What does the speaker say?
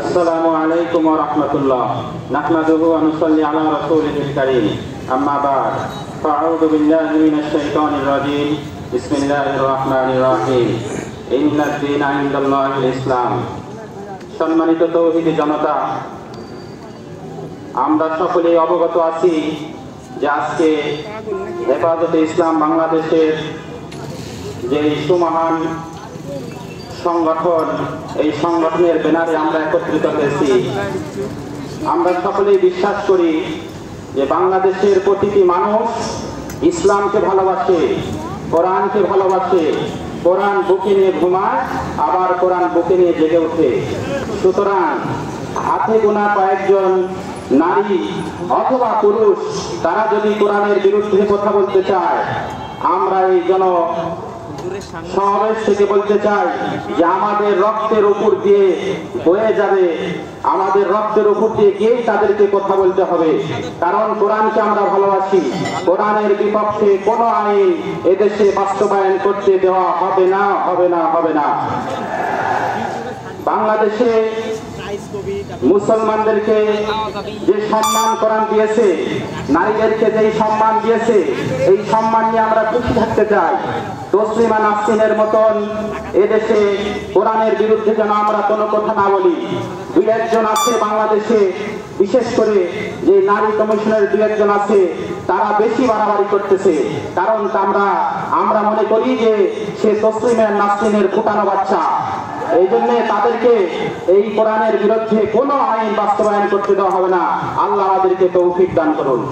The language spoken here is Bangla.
আসসালামু আলাইকুম ওয়া রাহমাতুল্লাহ। নাহমাদুহু ওয়া নুসাল্লি আলা রাসূলিল কারীম। আম্মা বা'দ। ফাআউযু বিল্লাহি মিনাশ শাইতানির রাজীম। বিসমিল্লাহির রাহমানির রাহিম। ইন্নাদ দীনা ইনদাল্লাহিল ইসলাম। সম্মানিত তৌহিদি জনতা, আমরা সকলেই অবগত আছি যে আজকে হেফাজতে ইসলাম বাংলাদেশের যে সুমহান সংগঠন, এই সংগঠনের ব্যানারে আমরা একত্রিত হয়েছি। আমরা সকলেই বিশ্বাস করি যে বাংলাদেশের প্রতিটি মানুষ ইসলামকে ভালোবাসে, কোরআনকে ভালোবাসে, কোরআন বুকে নিয়ে ঘুমায়, আবার কোরআন বুকে নিয়ে জেগে ওঠে। সুতরাং হাতে গোনা কয়েকজন নারী অথবা পুরুষ তারা যদি কোরআনের বিরুদ্ধে কথা বলতে চায়, আমরা এই সমাবেশ থেকে বলতে চাই যে আমাদের রক্তের উপর দিয়ে বয়ে যাবে, আমাদের রক্তের উপর দিয়ে গিয়েই তাদেরকে কথা বলতে হবে। কারণ কোরআনকে আমরা ভালোবাসি। কোরআনের বিপক্ষে কোনো আইন এদেশে বাস্তবায়ন করতে দেওয়া হবে না, হবে না, হবে না। বাংলাদেশে মুসলমানদেরকে যে সম্মান কোরআন দিয়েছে, নারীদেরকে যে সম্মান দিয়েছে, এই সম্মান নিয়ে আমরা খুশি থাকতে চাই। তসলিমা নাসরিনের মতন এদেশে কোরআনের বিরুদ্ধে যেন আমরা কোনো কথা না বলি। দুই একজন আছে বাংলাদেশে, বিশেষ করে যে নারী কমিশনের দুই একজন আছে, তারা বেশি বাড়াবাড়ি করতেছে। কারণ আমরা মনে করি যে সে তসলিমা নাসরিনের ফুটানো বাচ্চা। এই জন্য তাদেরকে এই কোরআনের বিরুদ্ধে কোনো আইন বাস্তবায়ন করতে দেওয়া হবে না। আল্লাহ আমাদেরকে তৌফিক দান করুন।